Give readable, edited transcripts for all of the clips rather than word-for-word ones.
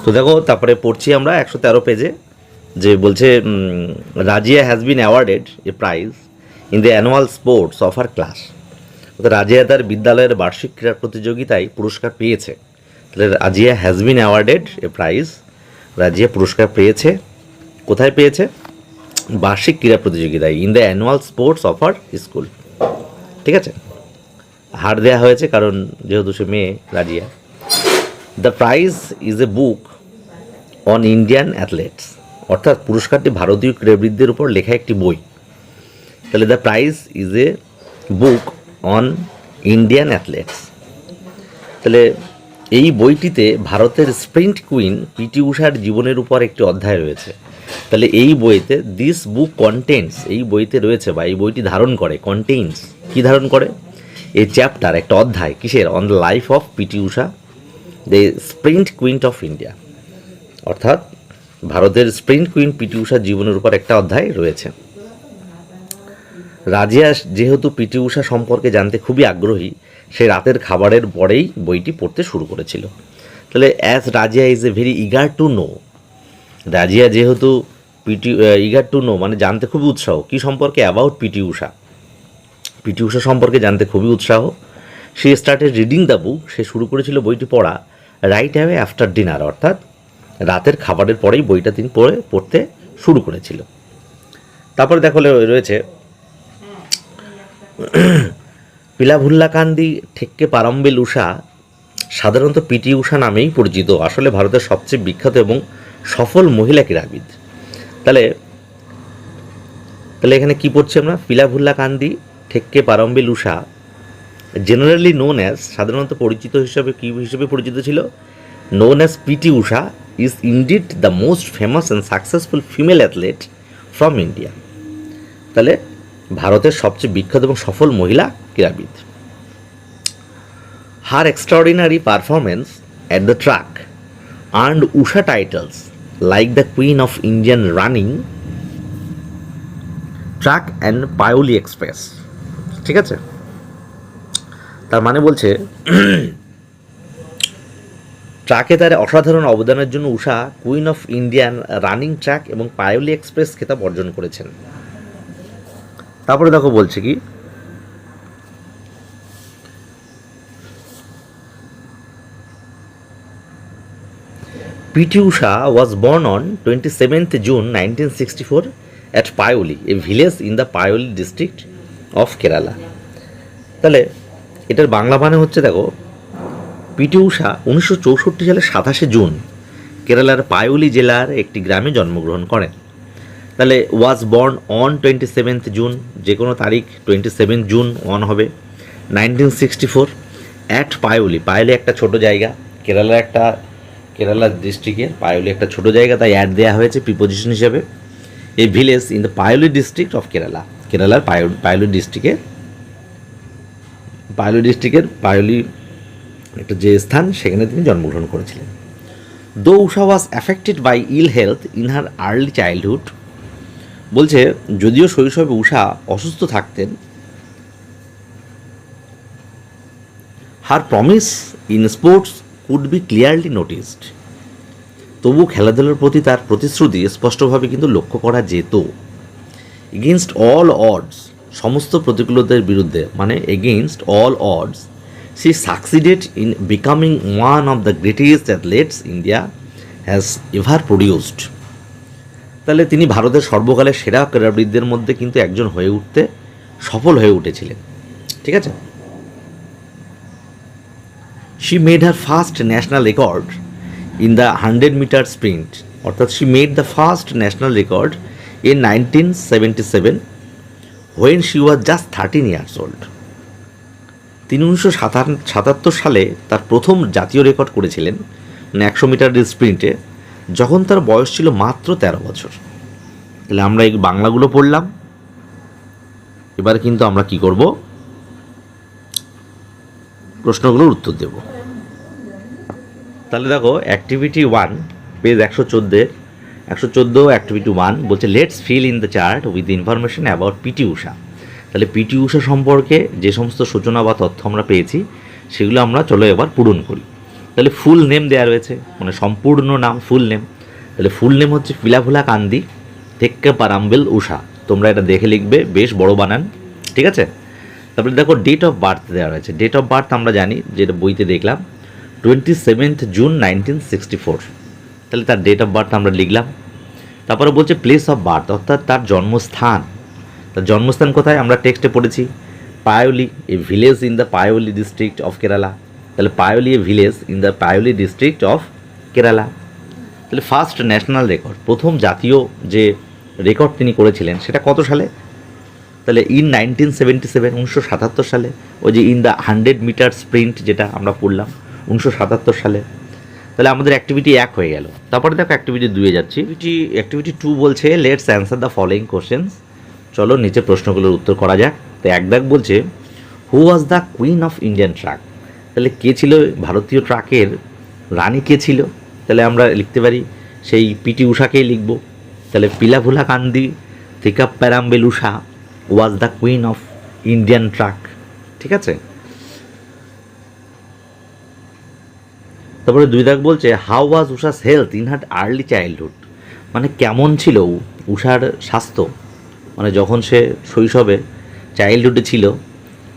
তো দেখো তারপরে পড়ছি আমরা 113 পেজে, যে বলছে Razia has been awarded a prize in the annual sports of our class. Razia তার বিদ্যালয়ের বার্ষিক ক্রীড়া প্রতিযোগিতায় পুরস্কার পেয়েছে। তাহলে Razia has been awarded a prize, Razia পুরস্কার পেয়েছে, কোথায় পেয়েছে? বার্ষিক ক্রীড়া প্রতিযোগিতায়, in the annual sports of our school. ঠিক আছে, হার দেওয়া হয়েছে কারণ যেহেতু সে মেয়ে Razia. The prize is a book on Indian athletes, অর্থাৎ পুরস্কারটি ভারতীয় ক্রীড়াবিদদের উপর লেখা একটি বই। তাহলে the prize is a book on Indian athlete's. তাহলে এই বইটিতে ভারতের স্প্রিন্ট কুইন পিটি ঊষার জীবনের উপর একটি অধ্যায় রয়েছে। তাহলে এই বইতে দিস বুক কন্টেন্টস, এই বইতে রয়েছে বা এই বইটি ধারণ করে, কন্টেন্টস কি ধারণ করে? এই চ্যাপ্টার, একটা অধ্যায় কিসের? On the life of PT Usha the sprint queen of India, অর্থাৎ ভারতের স্প্রিন্ট কুইন পিটি ঊষার জীবনের উপর একটা অধ্যায় রয়েছে। রাজিয়া যেহেতু পিটি ঊষা সম্পর্কে জানতে খুবই আগ্রহী, সে রাতের খাবারের পরেই বইটি পড়তে শুরু করেছিল। তাহলে as Razia is a very eager to know, Razia যেহেতু ইগার টু নো মানে জানতে খুবই উৎসাহ, কি সম্পর্কে? About PT Usha, PT Usha সম্পর্কে জানতে খুবই উৎসাহ। She started reading the book, সে শুরু করেছিল বইটি পড়া রাইট অ্যাওয়ে আফটার ডিনার, অর্থাৎ রাতের খাবারের পরেই বইটা তিনি পড়তে শুরু করেছিল। তারপরে দেখো রয়েছে পিলাভুল্লা কান্দি ঠেক্কে পারম্বিল ঊষা, সাধারণত পিটি ঊষা নামেই পরিচিত, আসলে ভারতের সবচেয়ে বিখ্যাত এবং সফল মহিলা ক্রীড়াবিদ। তাহলে এখানে কি পড়ছি আমরা? Pilavullakandi Thekkeparambil Usha, generally known as, সাধারণত পরিচিত হিসাবে কি হিসেবে পরিচিত ছিল? Known as PT Usha is indeed the most famous and successful female athlete from India. তাহলে ভারতের সবচেয়ে বিখ্যাত এবং সফল মহিলা ক্রীড়াবিদ। Her extraordinary performance at the track earned Usha titles like the queen of Indian running track and Payyoli Express. ঠিক আছে, তার মানে বলছে ট্র্যাকে তার অসাধারণ অবদানের জন্য Usha queen of Indian running track এবং পায়োলি এক্সপ্রেস খেতাব অর্জন করেছেন। তারপরে দেখো বলছে কি, PT Usha was born on 27th June 1964 at Paioli, a village in the Paioli district of Kerala। তাহলে এটার বাংলা মানে হচ্ছে, দেখো পিটি ঊষা 1964 সালের 27শে জুন কেরালার পায়োলি জেলার একটি গ্রামে জন্মগ্রহণ করেন। তাহলে ওয়াজ বর্ন অন 27th June, যে কোনো তারিখ 27 জুন অন হবে, 1964 অ্যাট পায়োলি, পায়োলি একটা ছোট জায়গা, কেরালা ডিস্ট্রিক্টের পায়োলি একটা ছোট জায়গা, তাই অ্যাড দেওয়া হয়েছে প্রিপোজিশন হিসেবে। এই village in the Payyoli district of Kerala, কেরালার পায়োলি ডিস্ট্রিক্টের পায়োলি একটা যে স্থান, সেখানে তিনি জন্মগ্রহণ করেছিলেন। Though Usha was affected by ill health in her early childhood, বলছে যদিও শৈশবে ঊষা অসুস্থ থাকতেন, her promise in sports could be clearly noticed, তবু খেলাধুলার প্রতি তার প্রতিশ্রুতি স্পষ্টভাবে কিন্তু লক্ষ্য করা যেত। এগেনস্ট অল অডস, সমস্ত প্রতিকূলতার বিরুদ্ধে, মানে against all ods she succeeded in becoming one of the greatest athlete's India has ever produced. তাহলে তিনি ভারতের সর্বকালের সেরা ক্রীড়াবিদদের মধ্যে কিন্তু একজন হয়ে উঠতে সফল হয়ে উঠেছিলেন। ঠিক আছে, she made her first national record in the 100-meter sprint, অর্থাৎ she made the first national record in 1977 when she was just 13 years old। তিনি 1977 সালে তার প্রথম জাতীয় রেকর্ড করেছিলেন 100 মিটারের স্প্রিন্টে, যখন তার বয়স ছিল মাত্র 13 বছর। তাহলে আমরা এই বাংলাগুলো পড়লাম, এবার কিন্তু আমরা কি করব? প্রশ্নগুলোর উত্তর দেব। তাহলে দেখো অ্যাক্টিভিটি 1 পেজ 114 অ্যাক্টিভিটি 1 বলছে let's fill in the chart with information about PT Usha. তাহলে পিটি ঊষা সম্পর্কে যে সমস্ত সূচনা বা তথ্য আমরা পেয়েছি সেগুলো আমরা চলো এবার পূরণ করি। তাহলে ফুল নেম দেওয়া রয়েছে, মানে সম্পূর্ণ নাম ফুল নেম। তাহলে ফুল নেম হচ্ছে পিলাভুলা কান্দি থেক্কে পারাম্বেল উষা। তোমরা এটা দেখে লিখবে, বেশ বড় বানান, ঠিক আছে। তারপরে দেখো ডেট অফ বার্থ দেওয়া রয়েছে। ডেট অফ বার্থ আমরা জানি, যেটা বইতে দেখলাম 27 জুন 1964। তাহলে তার ডেট অফ বার্থ আমরা লিখলাম। তারপরে বলছে প্লেস অফ বার্থ, অর্থাৎ তার জন্মস্থান। তার জন্মস্থান কোথায়? আমরা টেক্সটে পড়েছি Payyoli, a village in the Payyoli district of Kerala. তাহলে Payyoli a village in the Payyoli district of Kerala. তাহলে ফার্স্ট ন্যাশনাল রেকর্ড, প্রথম জাতীয় যে রেকর্ড তিনি করেছিলেন সেটা কত সালে? তাহলে ইন 1977, 1977 সালে। ওই যে ইন দ্য 100 মিটার স্প্রিন্ট যেটা আমরা পড়লাম 1977 সালে। তাহলে আমাদের অ্যাক্টিভিটি 1 হয়ে গেল। তারপরে দেখো অ্যাক্টিভিটি 2-এ যাচ্ছি। অ্যাক্টিভিটি 2 বলছে let's answer the following questions. চলো নিচে প্রশ্নগুলোর উত্তর করা যাক। তো 1 দাগ বলছে who was the queen of Indian track. তাহলে কে ছিল ভারতীয় ট্রাকের রানী, কে ছিল? তাহলে আমরা লিখতে পারি সেই পিটি উষাকেই লিখব। তাহলে Pilavullakandi Thekkeparambil Usha was the queen of Indian track, ঠিক আছে। তারপরে 2 দাগ বলছে how was Usha's health in her early childhood. মানে কেমন ছিল উষার স্বাস্থ্য, মানে যখন সে শৈশবে, চাইল্ডহুডে ছিল,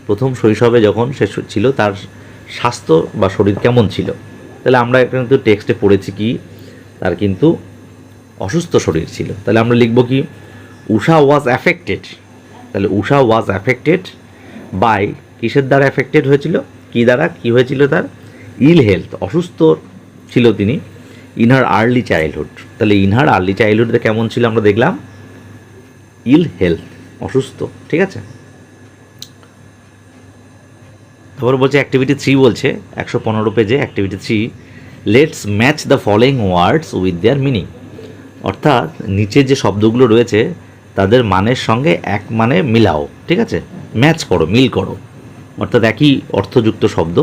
প্রথম শৈশবে যখন সে ছিল, তার স্বাস্থ্য বা শরীর কেমন ছিল। তাহলে আমরা এটা কিন্তু টেক্সটে পড়েছি কি তার কিন্তু অসুস্থ শরীর ছিল। তাহলে আমরা লিখব কি উষা ওয়াজ অ্যাফেক্টেড। তাহলে উষা ওয়াজ অ্যাফেক্টেড বাই, কিসের দ্বারা অ্যাফেক্টেড হয়েছিল, কি দ্বারা, কি হয়েছিল তার? ইল হেলথ, অসুস্থ ছিল তিনি। ইনহার আর্লি চাইল্ডহুড, তাহলে ইনহার আর্লি চাইল্ডহুডে কেমন ছিল আমরা দেখলাম ইল হেলথ, অসুস্থ, ঠিক আছে। তারপর বলছে অ্যাক্টিভিটি 3 বলছে 115 পেজে activity 3 let's match the following words with their meaning. অর্থাৎ নিচে যে শব্দগুলো রয়েছে তাদের মানের সঙ্গে এক মানে মিলাও, ঠিক আছে, ম্যাচ করো, মিল করো, অর্থাৎ একই অর্থযুক্ত শব্দ।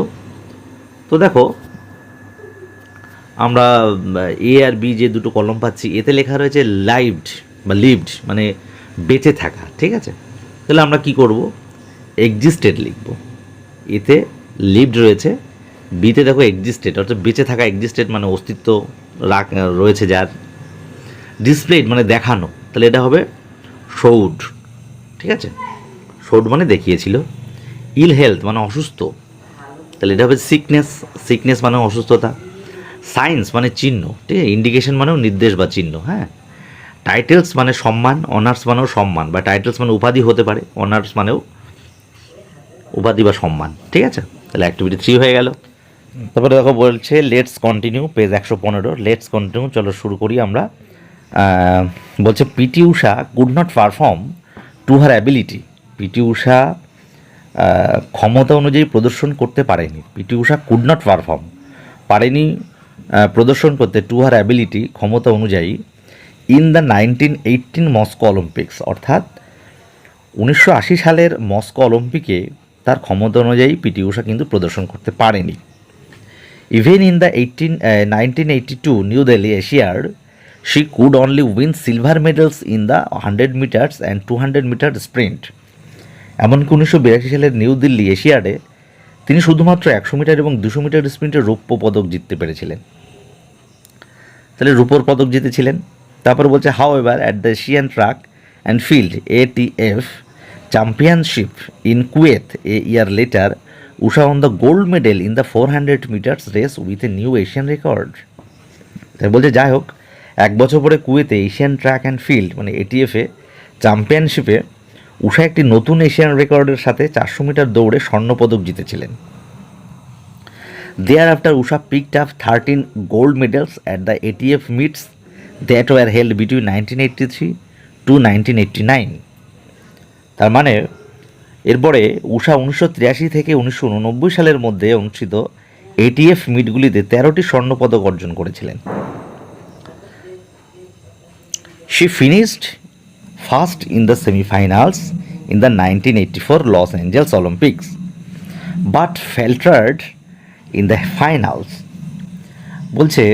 তো দেখো আমরা এ আর বি যে দুটো কলম পাচ্ছি, এতে লেখা রয়েছে লাইভড বা লিভড, মানে বেঁচে থাকা, ঠিক আছে। তাহলে আমরা কি করব? এক্সিস্টেড লিখব। এতে লিভড রয়েছে, বিতে দেখো এক্সিস্টেড, অর্থাৎ বেঁচে থাকা, এক্সিস্টেড মানে অস্তিত্ব রয়েছে যার। ডিসপ্লেড মানে দেখানো, তাহলে এটা হবে শোড, ঠিক আছে, শোড মানে দেখিয়েছিল। ইল হেলথ মানে অসুস্থ, তাহলে এটা হবে সিকনেস, সিকনেস মানে অসুস্থতা। সাইন্স মানে চিহ্ন, ঠিক আছে, ইন্ডিকেশন মানেও নির্দেশ বা চিহ্ন, হ্যাঁ। টাইটেলস মানে সম্মান, অনার্স মানেও সম্মান, বা টাইটেলস মানে উপাধি হতে পারে, অনার্স মানেও উপাধি বা সম্মান, ঠিক আছে। তাহলে অ্যাক্টিভিটি 3 হয়ে গেল। তারপরে দেখো বলছে let's continue, page 115, let's continue, চলো শুরু করি আমরা। বলছে PT Usha could not perform to her ability. PT Usha ক্ষমতা অনুযায়ী প্রদর্শন করতে পারেনি। PT Usha could not perform, পারেনি প্রদর্শন করতে, টু হার অ্যাবিলিটি, ক্ষমতা অনুযায়ী, ইন দ্য 1918 মস্কো অলিম্পিক্স, অর্থাৎ 1980 সালের মস্কো অলিম্পিকে তার ক্ষমতা অনুযায়ী পিটি উষা কিন্তু প্রদর্শন করতে পারেনি। Even in the 1982 New Delhi Asiad she could only win silver medals in the 100 metres and 200 metre sprint. এমনকি 1982 সালের নিউ দিল্লি এশিয়াডে তিনি শুধুমাত্র 100 মিটার এবং 200 মিটার স্প্রিন্টে রৌপ্য পদক জিততে পেরেছিলেন, তাহলে রূপোর পদক জিতেছিলেন। তারপর বলছে however at the Asian track and field ATF championship in Kuwait a year later Usha won the gold medal in the 400 metres race with a new Asian record. তাই বলছে যাই হোক, 1 বছর পরে কুয়েতে এশিয়ান ট্র্যাক অ্যান্ড ফিল্ড মানে ATF-এ চ্যাম্পিয়নশিপে উষা একটি নতুন এশিয়ান রেকর্ডের সাথে 400 মিটার দৌড়ে স্বর্ণপদক জিতেছিলেন। Thereafter Usha picked up 13 gold medals at the ATF meets that were held between 1983 to 1989। তার মানে এরপরে উষা 1983 থেকে 1989 সালের মধ্যে অনুষ্ঠিত ATF মিটগুলিতে 13টি স্বর্ণপদক অর্জন করেছিলেন। She finished first in the semi-finals in the 1984 Los Angeles Olympics, but faltered in the finals. বলছে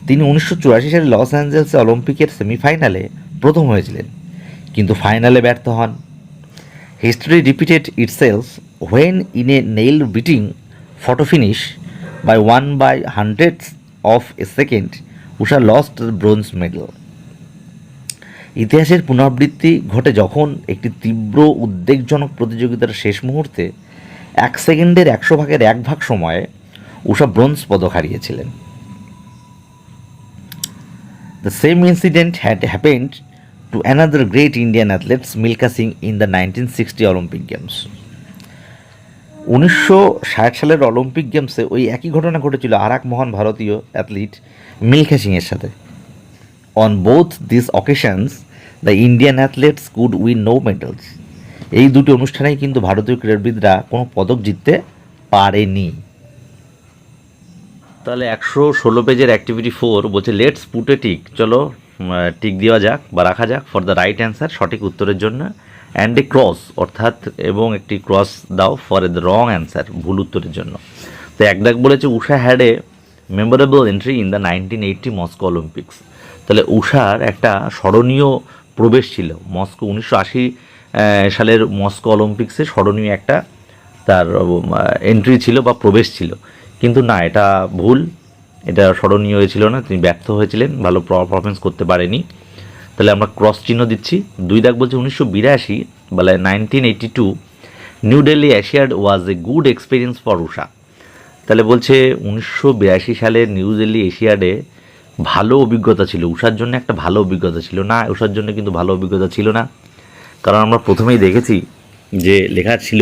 তিনি 1984 সালে লস অ্যাঞ্জেলস অলিম্পিকের সেমিফাইনালে প্রথম হয়েছিলেন, কিন্তু ফাইনালে ব্যর্থ হন। History repeated itself when in a nail biting photo finish by 1/100th of a second, Usha lost the bronze medal. ইতিহাসের পুনরাবৃত্তি ঘটে যখন একটি তীব্র উদ্বেগজনক প্রতিযোগিতার শেষ মুহূর্তে 1 সেকেন্ডের 100 ভাগের 1 ভাগ সময়ে উষা ব্রোঞ্জ পদক হারিয়েছিলেন। The same incident had happened to another great Indian athlete, Milkha Singh, in the 1960 Olympic Games. 1960 সালের অলিম্পিক গেমসে ওই একই ঘটনা ঘটেছিল আর এক মহান ভারতীয় অ্যাথলিট মিলখা সিংয়ের সাথে। On both these occasions, the Indian athletes could win no medals. এই দুটি অনুষ্ঠানেই কিন্তু ভারতীয় ক্রীড়াবিদরা কোনো পদক জিততে পারেনি। তাহলে 116 পেজের অ্যাক্টিভিটি 4 বলছে লেটস পুট এ টিক, চলো টিক দেওয়া যাক বা রাখা যাক ফর দ্য রাইট অ্যান্সার, সঠিক উত্তরের জন্য, অ্যান্ড এ ক্রস অর্থাৎ এবং একটি ক্রস দাও ফর দ্য রং অ্যান্সার, ভুল উত্তরের জন্য। তো এক দাগ বলেছে Usha had a memorable entry in the 1980 Moscow Olympics. তাহলে উষার একটা স্মরণীয় প্রবেশ ছিল মস্কো 1980 সালের মস্কো অলিম্পিক্সে, স্মরণীয় একটা তার এন্ট্রি ছিল বা প্রবেশ ছিল, কিন্তু না, এটা ভুল, এটা স্মরণীয় হয়েছিল না, তিনি ব্যর্থ হয়েছিলেন, ভালো পারফরমেন্স করতে পারেনি। তাহলে আমরা ক্রস চিহ্ন দিচ্ছি। 2 দাগ বলছে 1982 বলে 1982 New Delhi Asiad was a good experience for Usha. তাহলে বলছে 1982 সালের নিউ দিল্লি এশিয়াডে ভালো অভিজ্ঞতা ছিল, উষার জন্য একটা ভালো অভিজ্ঞতা ছিল না, উষার জন্য কিন্তু ভালো অভিজ্ঞতা ছিল না, কারণ আমরা প্রথমেই দেখেছি যে লেখা ছিল,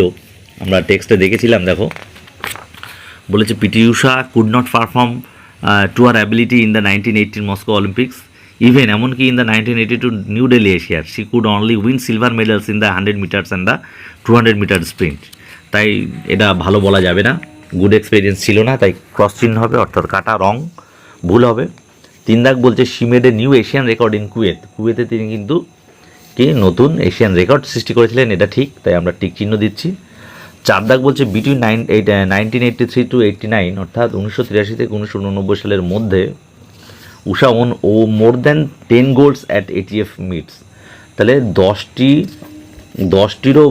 আমরা টেক্সটে দেখেছিলাম, দেখো বলেছে PT Usha could not perform to her ability in the 1980 Moscow Olympics, even এমনকি in the 1982 New Delhi Asiad she could only win silver medals in the 100 metres and the 200 metre sprint. তাই এটা ভালো বলা যাবে না, গুড এক্সপিরিয়েন্স ছিল না, তাই ক্রস চিহ্ন হবে, অর্থাৎ কাটা রং ভুল হবে। 3 দাগ বলছে she made A new Asian record in Kuwait, কুয়েতে তিনি কিন্তু কি নতুন এশিয়ান রেকর্ড সৃষ্টি করেছিলেন, এটা ঠিক, তাই আমরা টিক চিহ্ন দিচ্ছি। 4 দাগ বলছে বিটুইন 1983 টু 89 অর্থাৎ 1983 থেকে 1989 সালের মধ্যে Usha won more than 10 golds at ATF meets. তাহলে 10টিরও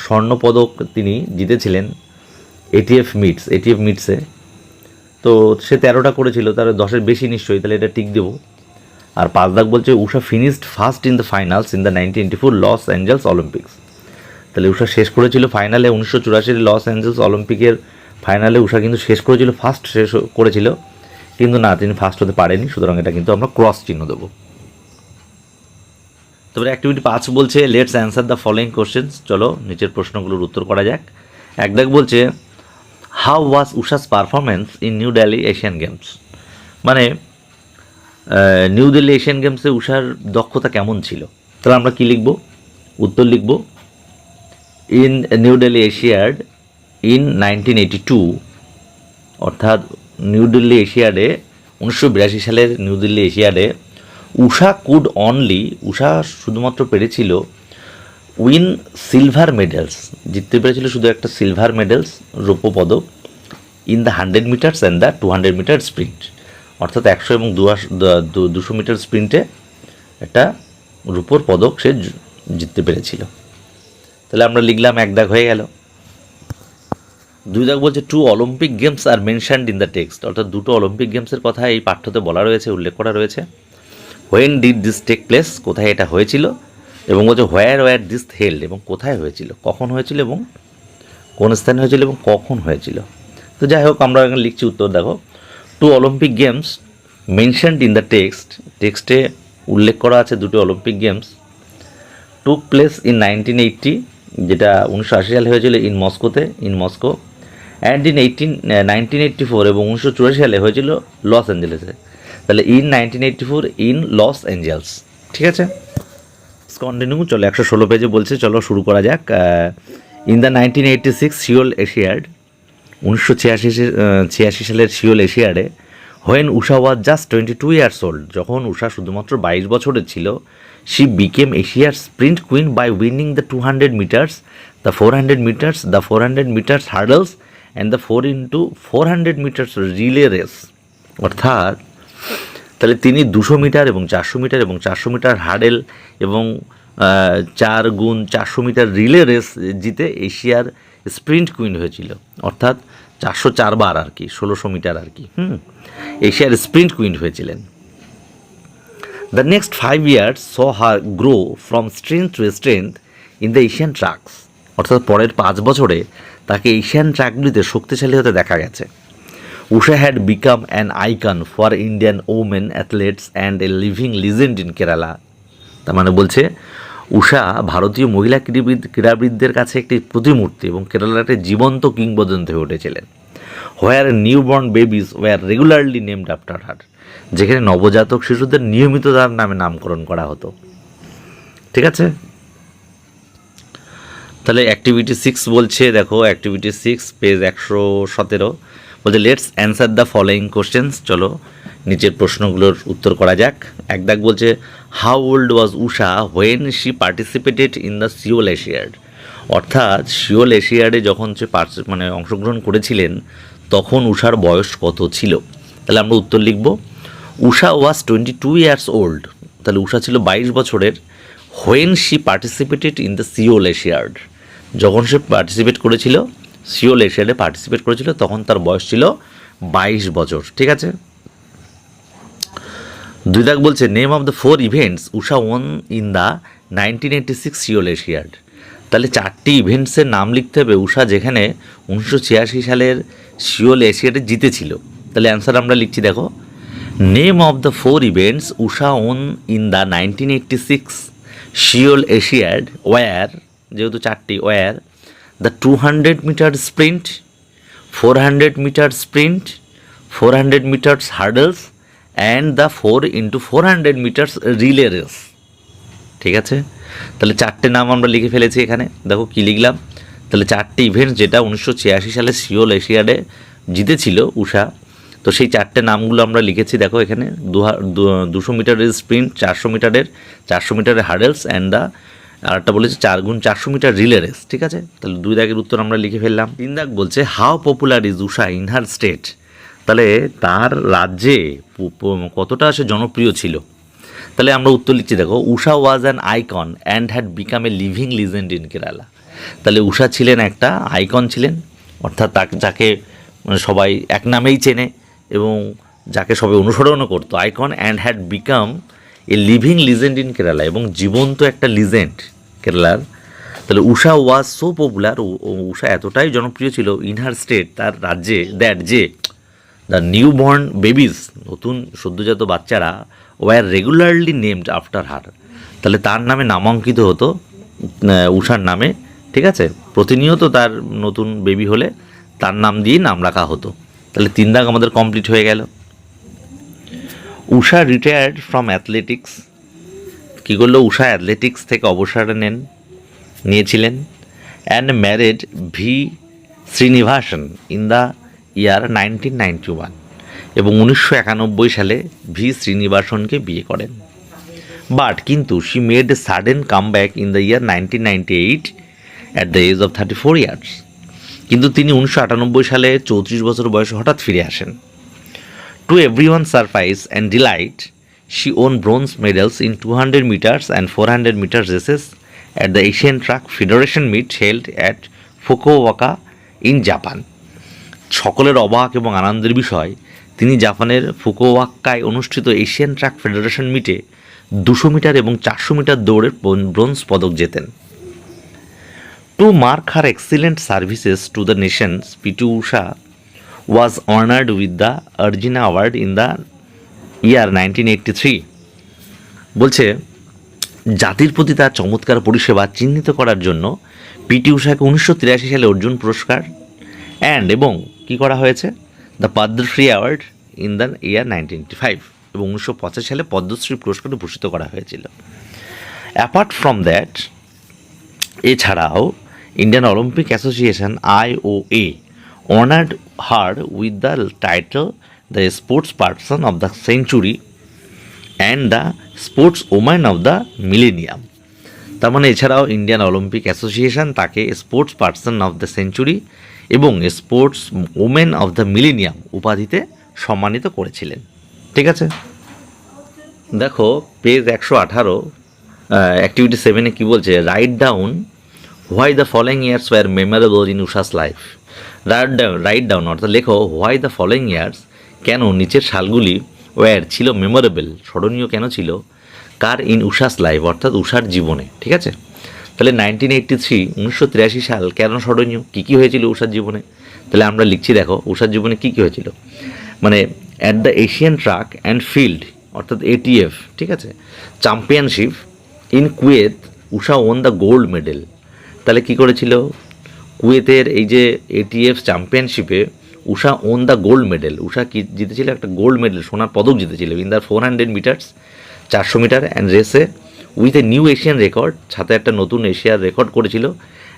স্বর্ণপদক তিনি জিতেছিলেন এটিএফ মিটসে। তো সে 13টা করেছিল, তাহলে 10-এর বেশি নিশ্চয়ই, তাহলে এটা টিক দেবো। আর 5 দাগ বলছে Usha finished first in the finals in the 1984 Los Angeles Olympics. তাহলে উষা শেষ করেছিল ফাইনালে 1984 লস অ্যাঞ্জেলস অলিম্পিকের ফাইনালে উষা কিন্তু শেষ করেছিল, ফার্স্ট শেষ করেছিল, কিন্তু না, তিনি ফার্স্ট হতে পারেনি, সুতরাং এটা কিন্তু আমরা ক্রস চিহ্ন দেবো। তারপরে অ্যাক্টিভিটি 5 বলছে let's answer the following questions, চলো নিচের প্রশ্নগুলোর উত্তর করা যাক। 1 দাগ বলছে how was উষাস performance in New Delhi Asian games, মানে নিউ দিল্লি এশিয়ান গেমসে উষার দক্ষতা কেমন ছিল। তাহলে আমরা কি লিখব, উত্তর লিখব in New Delhi Asiad in 1982 অর্থাৎ নিউ দিল্লি এশিয়াডে 1982 সালের নিউ দিল্লি এশিয়াডে উষা শুধুমাত্র পেরেছিল উইন সিলভার মেডেলস, জিততে পেরেছিল শুধু একটা সিলভার মেডেলস, রৌপ্য পদক, in the 100 metres and the 200 metre sprint, অর্থাৎ 100 এবং 200 মিটার স্প্রিন্টে একটা রূপোর পদক সে জিততে পেরেছিল। তাহলে আমরা লিখলাম, 1 দাগ হয়ে গেল। 2 দাগ বলছে 2 Olympic games are mentioned in the text, অর্থাৎ 2টো অলিম্পিক গেমসের কথা এই পাঠ্যতে বলা রয়েছে, উল্লেখ করা রয়েছে। When did this take place, কোথায় এটা হয়েছিল, এবং বলছে হোয়ার দিস হেল্ড, এবং কোথায় হয়েছিল, কখন হয়েছিল এবং কোন স্থানে হয়েছিল এবং কখন হয়েছিল। তো যাই হোক, আমরা এখানে লিখছি উত্তর, দেখো 2 Olympic games mentioned in the টেক্সটে উল্লেখ করা আছে 2টি Olympic games took place in 1980, যেটা 1980 সালে হয়েছিল ইন মস্কো অ্যান্ড ইন 1984 এবং 1984 সালে হয়েছিল লস অ্যাঞ্জেলেসে। তাহলে ইন 1984 ইন লস অ্যাঞ্জেলস, ঠিক আছে। কন্টিনিউ, চলো 116 পেজে বলছে, চলো শুরু করা যাক। ইন দ্য 1986 সিওল এশিয়াড, 1986 সালের সিওল এশিয়াডে when Usha was just 22 years old, যখন উষা শুধুমাত্র 22 বছরের ছিল, শি বিকেম এশিয়ার sprint queen by winning the 200 metres, the 400 metres, the 400 metres hurdles and the 4x400 metres relay race. অর্থাৎ তাহলে তিনি 200 মিটার এবং 400 মিটার এবং 400 মিটার হার্ডেল এবং 4x400 মিটার রিলে রেস জিতে এশিয়ার স্প্রিন্ট কুইন হয়েছিল, অর্থাৎ 404 বার আর কি, 1600 মিটার আর কি, এশিয়ার স্প্রিন্ট কুইন হয়েছিলেন। The next 5 years saw her grow from strength to strength in the Asian tracks, অর্থাৎ পরের 5 বছরে তাকে এশিয়ান ট্র্যাকগুলিতে শক্তিশালী হতে দেখা গেছে। Usha had become an icon for Indian women athletes and a living legend in Kerala. তার মানে বলছে উষা ভারতীয় মহিলা ক্রীড়াবিদদের কাছে একটি প্রতিমূর্তি এবং কেরালার একটি জীবন্ত কিংবদন্তি হয়ে উঠেছিলেন। Where newborn babies were regularly named after her, যেখানে নবজাতক শিশুদের নিয়মিত তার নামে নামকরণ করা হতো। ঠিক আছে, তাহলে অ্যাক্টিভিটি 6 বলছে, দেখো অ্যাক্টিভিটি 6 পেজ 117 বলছে let's answer the following questions. চলো নিচের প্রশ্নগুলোর উত্তর করা যাক। এক দাগ বলছে how old was Usha when she participated in the Seoul Asiad, অর্থাৎ সিওল এশিয়াডে যখন সে অংশগ্রহণ করেছিলেন তখন উষার বয়স কত ছিল। তাহলে আমরা উত্তর লিখব উষা ওয়াজ 22 years ওল্ড, তাহলে উষা ছিল 22 বছরের। When she participated in the Seoul Asiad, যখন সে পার্টিসিপেট করেছিল, সিওল এশিয়াডে পার্টিসিপেট করেছিল তখন তার বয়স ছিল 22 বছর। ঠিক আছে, দুই দাগ বলছে name of the 4 events Usha won in the 1986 Seoul Asiad, তাহলে 4টি ইভেন্টসের নাম লিখতে হবে উষা যেখানে 1986 সালের সিওল এশিয়াডে জিতেছিল। তাহলে অ্যান্সার আমরা লিখছি, দেখো name of the 4 events Usha won in the 1986 Seoul Asiad were, যেহেতু 4টি were the 200 metre sprint, 400 metre sprint, 400 metres hurdles and the 4x400 metres relay race. ঠিক আছে, তাহলে 4টে নাম আমরা লিখে ফেলেছি এখানে। দেখো কী লিখলাম, তাহলে 4টি ইভেন্ট যেটা 1986 সালে সিওল এশিয়াডে জিতেছিল উষা, তো সেই 4টে নামগুলো আমরা লিখেছি। দেখো এখানে 200 মিটারের স্প্রিন্ট, 400 মিটারের হার্ডলস অ্যান্ড দ্য আরেকটা বলেছে 4x400 মিটার রিলে রেস। ঠিক আছে, তাহলে 2 দাগের উত্তর আমরা লিখে ফেললাম। 3 দাগ বলছে how popular is Usha in her state, তাহলে তার রাজ্যে কতটা সে জনপ্রিয় ছিল। তাহলে আমরা উত্তর লিখছি, দেখো Usha was an icon and had become a living legend in Kerala. তাহলে উষা ছিলেন একটা আইকন ছিলেন, অর্থাৎ যাকে সবাই এক নামেই চেনে এবং যাকে সবাই অনুসরণও করতো, icon and had become a living legend in Kerala, এবং জীবন্ত একটা লিজেন্ড কেরালার। তাহলে উষা ওয়াজ সো পপুলার, উষা এতটাই জনপ্রিয় ছিল ইন হার স্টেট, তার রাজ্যে, দ্যাট যে দ্য নিউ বর্ন বেবিজ, নতুন সদ্যজাত বাচ্চারা were regularly named after her, তাহলে তার নামে নামাঙ্কিত হতো উষার নামে। ঠিক আছে, প্রতিনিয়ত তার নতুন বেবি হলে তার নাম দিয়ে নাম রাখা হতো। তাহলে 3 দাগ আমাদের কমপ্লিট হয়ে গেল। উষা রিটায়ার্ড ফ্রম অ্যাথলেটিক্স, কী করলো উষা অ্যাথলেটিক্স থেকে অবসর নিয়েছিলেন। And married V Srinivasan in the ইয়ার 1991, এবং 1991 সালে ভি শ্রীনিবাসনকে বিয়ে করেন। বাট কিন্তু she made a sudden come back in the year 1998 at the age of 34 years, কিন্তু তিনি 1998 সালে 34 বছর বয়সে হঠাৎ ফিরে আসেন। To everyone surprise and delight she won bronze medals in 200 metres and 400 metre races at the Asian track federation meet held at Fukuoka in Japan. সকলের অবাক এবং আনন্দের বিষয়, তিনি জাপানের ফুকুওকায় অনুষ্ঠিত এশিয়ান ট্রাক ফেডারেশন মিটে 200 মিটার এবং 400 মিটার দৌড়ের ব্রোঞ্জ পদক জেতেন। To mark her excellent services to the nations, PT Usha was honoured with the Arjuna award in the year 1983। বলছে জাতির প্রতি তার চমৎকার পরিষেবা চিহ্নিত করার জন্য পিটি উষাকে 1983 সালে অর্জুন পুরস্কার এবং কী করা হয়েছে, the Padmashri award in the year 1985, এবং 1985 সালে পদ্মশ্রী পুরস্কারে ভূষিত করা হয়েছিল। অ্যাপার্ট ফ্রম দ্যাট, এছাড়াও Indian Olympic Association IOA honoured her with the title the sports person of the century and the sports woman of the millennium. তার মানে এছাড়াও ইন্ডিয়ান অলিম্পিক অ্যাসোসিয়েশন তাকে sports person of the century এবং sports women of the millennium উপাধিতে সম্মানিত করেছিলেন। ঠিক আছে, দেখো পেজ 118 অ্যাক্টিভিটি 7-এ কী বলছে, write down why the following years were memorable in Usha's life, write down অর্থাৎ লেখো হোয়াই দ্য ফলোয়িং ইয়ার্স, কেন নিচের সালগুলি ওয়ার ছিল মেমোরেবল, স্মরণীয় কেন ছিল, কার, ইন উষাস লাইফ অর্থাৎ উষার জীবনে। ঠিক আছে, তাহলে 1983 সাল কেন স্মরণীয়, কী কী হয়েছিল উষার জীবনে, তাহলে আমরা লিখছি দেখো উষার জীবনে কী কী হয়েছিল। মানে at the Asian track and field অর্থাৎ এটিএফ, ঠিক আছে, championship in Kuwait Usha won the gold medal. তাহলে কী করেছিল, কুয়েতের এই যে এটিএফ চ্যাম্পিয়নশিপে Usha won the gold medal, Usha কি জিতেছিল, একটা গোল্ড মেডেল, সোনার পদক জিতেছিল in the 400 metres, 400 metre and রেসে with a new Asian record, সাথে একটা নতুন এশিয়ার রেকর্ড করেছিল,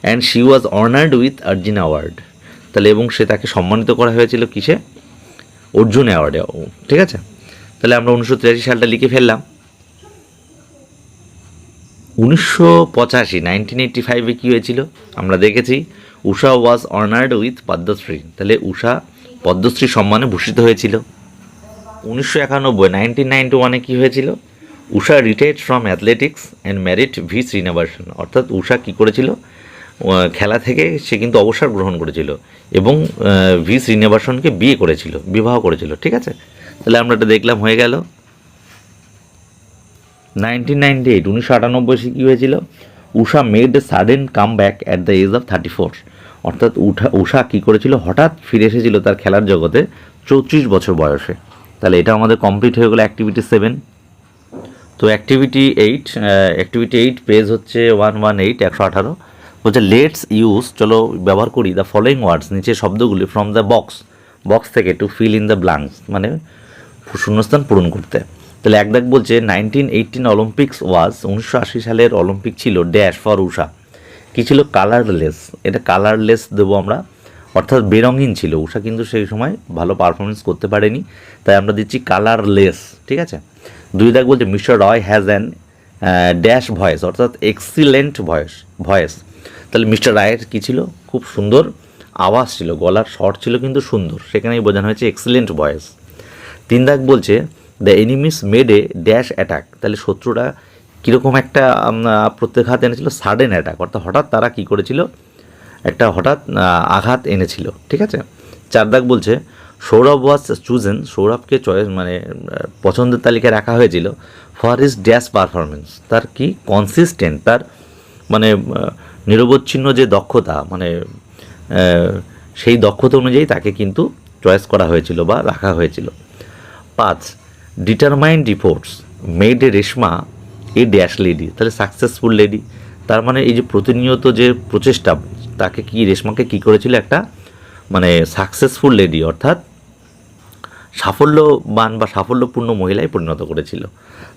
and she was honoured with Arjuna award. তাহলে এবং সে তাকে সম্মানিত করা হয়েছিল কিসে, অর্জুন অ্যাওয়ার্ডে। ঠিক আছে, তাহলে আমরা 1983 সালটা লিখে ফেললাম। 1985 কী হয়েছিল আমরা দেখেছি, Usha was honoured with Padmashri, তাহলে উষা পদ্মশ্রী সম্মানে ভূষিত হয়েছিল। 1991 কী হয়েছিল, Usha retired from athletics and married V Srinivasan, অর্থাৎ উষা কী করেছিল, খেলা থেকে সে কিন্তু অবসর গ্রহণ করেছিল এবং ভি শ্রীনিবাসনকে বিবাহ করেছিল। ঠিক আছে, তাহলে আমরা এটা দেখলাম, হয়ে গেল। 1998 কী হয়েছিল, Usha made a sudden come back at the age of 34, অর্থাৎ উষা কী করেছিল, হঠাৎ ফিরে এসেছিল তার খেলার জগতে 34 বছর বয়সে। তাহলে এটা আমাদের কমপ্লিট হয়ে গেলো অ্যাক্টিভিটি 7। তো অ্যাক্টিভিটি 8 পেজ হচ্ছে 118, 118 বলছে লেটস ইউজ, চলো ব্যবহার করি দ্য ফলোয়িং ওয়ার্ডস, নিচের শব্দগুলি ফ্রম দ্য বক্স থেকে to fill in the blanks, মানে শূন্যস্থান পূরণ করতে। তাহলে এক দাগ বলছে 1918 অলিম্পিক্স ওয়াজ, 1980 সালের অলিম্পিক ছিল ড্যাশ ফর উষা, কী ছিল, কালারলেস, এটা কালারলেস দেবো আমরা, অর্থাৎ বেরঙিন ছিল উষা, কিন্তু সেই সময় ভালো পারফরমেন্স করতে পারেনি, তাই আমরা দিচ্ছি কালারলেস। ঠিক আছে, দুই দাগ বলছে mister Roy has an dash voice, অর্থাৎ এক্সিলেন্ট ভয়েস, তাহলে মিস্টার রায়ের কী ছিল, খুব সুন্দর আওয়াজ ছিল, গলার শর্ট ছিল কিন্তু সুন্দর, সেখানেই বোঝানো হয়েছে এক্সিলেন্ট ভয়েস। তিন দাগ বলছে the enemies made a dash attack, তাহলে শত্রুরা কীরকম একটা প্রত্যাঘাত এনেছিল, সাডেন অ্যাটাক, অর্থাৎ হঠাৎ তারা কী করেছিল, একটা হঠাৎ আঘাত এনেছিল। ঠিক আছে, চার দাগ বলছে সৌরভ ওয়াজ চুজেন, সৌরভকে মানে পছন্দের তালিকায় রাখা হয়েছিল ফর হিজ ড্যাশ পারফরমেন্স, তার কি কনসিস্টেন্ট, তার মানে নিরবচ্ছিন্ন যে দক্ষতা, মানে সেই দক্ষতা অনুযায়ী তাকে কিন্তু চয়েস করা হয়েছিল বা রাখা হয়েছিল। 5 determined reports made a Reshma a dash lady, তাহলে সাকসেসফুল লেডি, তার মানে এই যে প্রতিনিয়ত যে প্রচেষ্টা, তাকে কি রেশমাকে কী করেছিল, একটা মানে সাকসেসফুল লেডি অর্থাৎ সাফল্যবান বা সাফল্যপূর্ণ মহিলায় পরিণত করেছিল।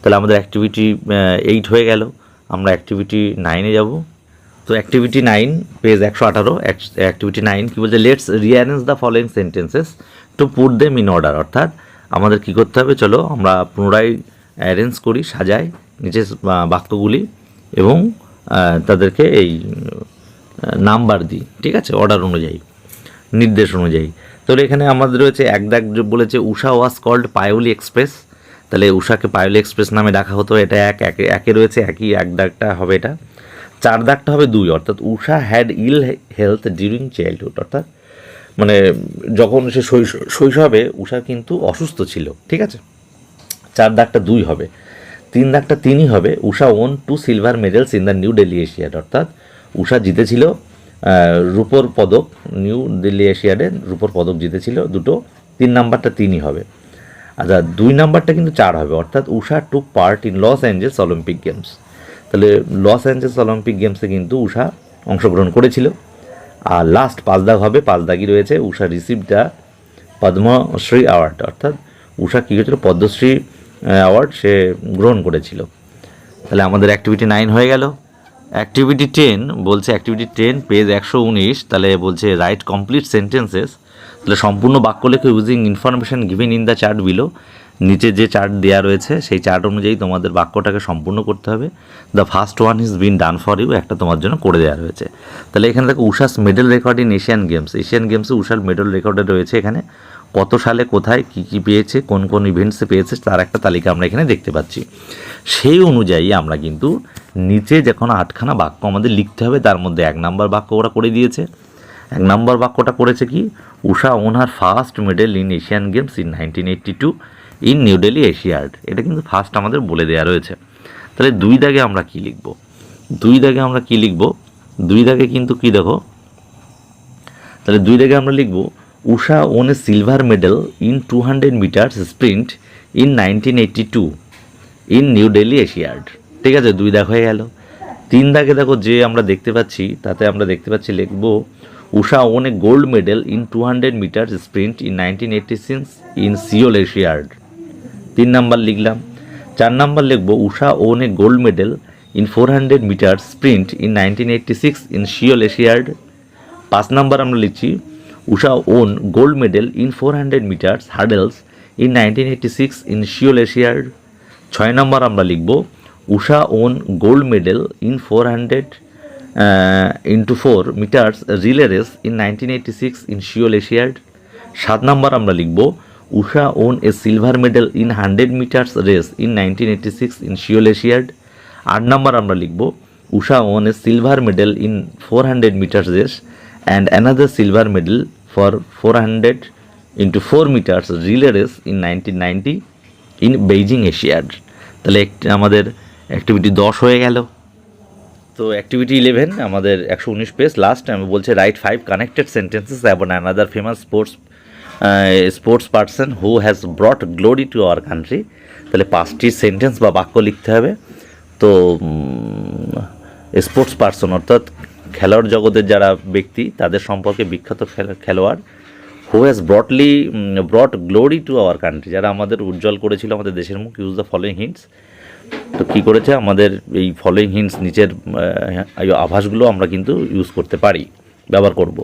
তাহলে আমাদের অ্যাক্টিভিটি 8 হয়ে গেল, আমরা অ্যাক্টিভিটি 9-এ যাব। তো অ্যাক্টিভিটি 9 পেজ 118, অ্যাক্টিভিটি 9 কী বলছে, let's rearrange the following sentences to put them in order, অর্থাৎ আমাদের কী করতে হবে, চলো আমরা পুনরায় অ্যারেঞ্জ করি, সাজাই নিচে বাক্যগুলি এবং তাদেরকে এই নাম্বার দিই। ঠিক আছে, অর্ডার অনুযায়ী, নির্দেশ অনুযায়ী। তাহলে এখানে আমাদের রয়েছে এক দাগ বলেছে উষা ওয়াজ কল্ড পায়োলি এক্সপ্রেস, তাহলে উষাকে পায়োলি এক্সপ্রেস নামে ডাকা হতো, এটা একে রয়েছে, একই এক দাগটা হবে এটা। 4 দাগটা হবে 2, অর্থাৎ Usha had ill health during childhood, অর্থাৎ মানে যখন সে শৈশবে উষা কিন্তু অসুস্থ ছিল। ঠিক আছে, 4 দাগটা 2 হবে। 3 দাগটা 3ই হবে, Usha won 2 silver medals in the New Delhi Asiad, অর্থাৎ উষা জিতেছিল রূপোর পদক, নিউ দিল্লি এশিয়াডে রূপোর পদক জিতেছিল 2টো। 3 নাম্বারটা 3ই হবে। আচ্ছা, 2 নাম্বারটা কিন্তু 4 হবে, অর্থাৎ Usha took part in Los Angeles Olympic games, তাহলে লস অ্যাঞ্জেলস অলিম্পিক গেমসে কিন্তু উষা অংশগ্রহণ করেছিল। আর লাস্ট 5 দাগ হবে, 5 দাগই রয়েছে, উষা রিসিভ দ্য পদ্মশ্রী অ্যাওয়ার্ড, অর্থাৎ উষা কী হয়েছিল, পদ্মশ্রী অ্যাওয়ার্ড সে গ্রহণ করেছিল। তাহলে আমাদের অ্যাক্টিভিটি 9 হয়ে গেল। অ্যাক্টিভিটি 10 বলছে, অ্যাক্টিভিটি 10 পেজ 119, তাহলে বলছে রাইট কমপ্লিট সেন্টেন্সেস, তাহলে সম্পূর্ণ বাক্য লেখো using information given in the chart below, নিচে যে চার্ট দেওয়া রয়েছে সেই চার্ট অনুযায়ী তোমাদের বাক্যটাকে সম্পূর্ণ করতে হবে। The first one is been done for you, একটা তোমার জন্য করে দেওয়া রয়েছে। তাহলে এখানে দেখো Usha's medal record in Asian গেমসে উষার মেডেল রেকর্ডে রয়েছে, এখানে কত সালে কোথায় কী কী পেয়েছে, কোন কোন ইভেন্টসে পেয়েছে তার একটা তালিকা আমরা এখানে দেখতে পাচ্ছি। সেই অনুযায়ী আমরা কিন্তু নিচে যখন 8খানা বাক্য আমাদের লিখতে হবে, তার মধ্যে 1 নম্বর বাক্য ওরা করে দিয়েছে। 1 নম্বর বাক্যটা করেছে কি, Usha won her first medal in Asian games in 1982 in New Delhi Asiad. এটা কিন্তু ফার্স্ট আমাদের বলে দেওয়া রয়েছে। তাহলে 2 দাগে আমরা কি লিখব? 2 দাগে আমরা কি লিখব? 2 দাগে কিন্তু কি দেখো, তাহলে 2 দাগে আমরা লিখব Usha won a silver medal in 200 metres sprint in 1982 in New Delhi Asiad. ঠিক আছে, 2 দাগ হয়ে গেল। 3 দাগে দেখো যে আমরা দেখতে পাচ্ছি, তাতে আমরা দেখতে পাচ্ছি লিখব Usha won a gold medal in 200 metres sprint in 1986 in Seoul Asiad. 3 number লিখলাম। 4 নাম্বার লিখব Usha won a gold medal in 400 metres sprint in 1986 in Seoul Asiad. 5 number আমরা লিখছি Usha won gold medal in 400 metres hurdles in 1986 in Seoul Asiad. 6 number আমরা লিখব Usha won gold medal in 400 into 4 metres relay race in 1986 in Seoul Asiad. 7 number আমরা লিখব Usha won a silver medal in 100 metres race in 1986 in Seoul Asiad. 8 number আমরা লিখব Usha won a silver medal in 400 metres race and another silver medal for 400 into 4 metres relay race in 1990 in Beijing Asiad. তাহলে আমাদের activity 10 হয়ে গেল। তো activity 11 আমাদের 119 page, last আমি বলছে right 5 connected sentences about another famous sports person who has brought glory to our country. তাহলে 5টি সেন্টেন্স বা বাক্য লিখতে হবে। তো স্পোর্টস পার্সন অর্থাৎ খেলোয়াড় জগতের যারা ব্যক্তি, তাদের সম্পর্কে বিখ্যাত খেলোয়াড়। Who has brought glory to our country, যারা আমাদের উজ্জ্বল করেছিল আমাদের দেশের মুখ। Use the following hints. তো কী করেছে, আমাদের এই ফলোয়িং হিন্টস নিচের আভাসগুলো আমরা কিন্তু ইউজ করতে পারি, ব্যবহার করব।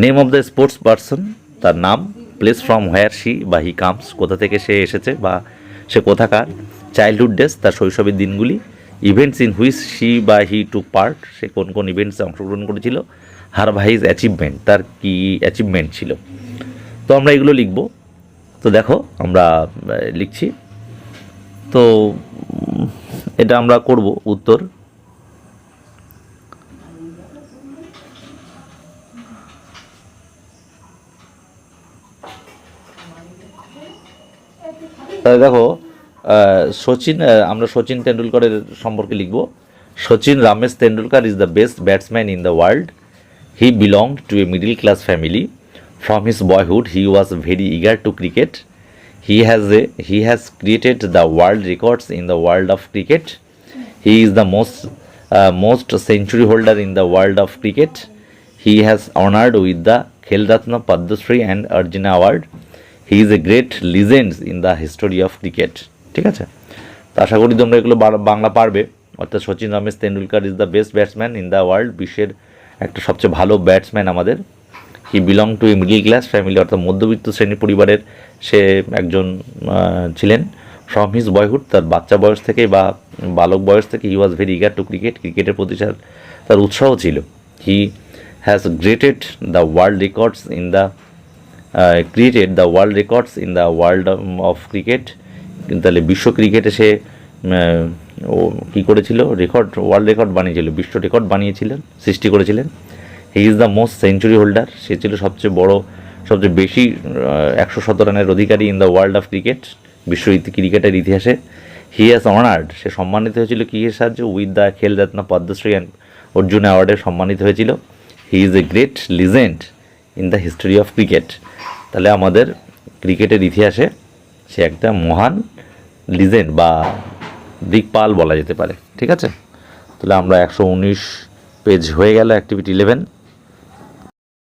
Name of the sports person, তার নাম। প্লেস ফ্রম হোয়ার শি বা হি কামস, কোথা থেকে সে এসেছে বা সে কোথাকার। চাইল্ডহুড ডেজ, তার শৈশবের দিনগুলি। ইভেন্টস ইন হুইচ শি বা হি টুক পার্ট, সে কোন কোন ইভেন্টসে অংশগ্রহণ করেছিল। হার বা হিজ অ্যাচিভমেন্ট, তার কী অ্যাচিভমেন্ট ছিল। তো আমরা এগুলো লিখব। তো দেখো আমরা লিখছি। তো এটা আমরা করব উত্তর। তাহলে দেখো সচিন, আমরা সচিন তেন্ডুলকরের সম্পর্কে লিখব। Sachin Ramesh Tendulkar is the best batsman in the world. He belonged to a middle class family. From his boyhood, he was very eager to cricket. He has created the world records in the world of cricket. He is the most century holder in the world of cricket. He has honored with the Khel Ratna, Padma Shri and Arjuna Award. He is a great legend in the history of cricket. ঠিক আছে, তো আশা করি তোমরা এগুলো বাংলা পারবে। অর্থাৎ Sachin Ramesh Tendulkar is the best batsman in the world, বিশ্বের একটা সবচেয়ে ভালো ব্যাটসম্যান আমাদের। He belong to a middle class family, অর্থাৎ মধ্যবিত্ত শ্রেণী পরিবারের সে একজন ছিলেন। ফ্রম হিজ বয়হুড, তার বাচ্চা বয়স থেকে বা বালক বয়স থেকে he was very eager to cricket, ক্রিকেটের প্রতি তার উৎসাহ ছিল। He has created the world records in the world of cricket. তাহলে বিশ্ব ক্রিকেটে সে ও কী করেছিল, ওয়ার্ল্ড রেকর্ড বানিয়েছিল, বিশ্ব রেকর্ড বানিয়েছিলেন, সৃষ্টি করেছিলেন। He is the most century holder, সে ছিল সবচেয়ে বড়, সবচেয়ে বেশি 117 রানের অধিকারী in the world of cricket, বিশ্ব ক্রিকেটের ইতিহাসে। হি হ্যাজ অনার্ড, সে সম্মানিত হয়েছিল কী এর সাহায্যে, উইথ দ্য খেল রত্ন, পদ্মশ্রী অ্যান্ড অর্জুন অ্যাওয়ার্ডে সম্মানিত হয়েছিল। He is a great legend in the history of cricket. তাহলে আমাদের ক্রিকেটের ইতিহাসে সে একটা মহান লিজেন্ড বা দিকপাল বলা যেতে পারে। ঠিক আছে, তাহলে আমরা 119 পেজ হয়ে গেল অ্যাক্টিভিটি 11।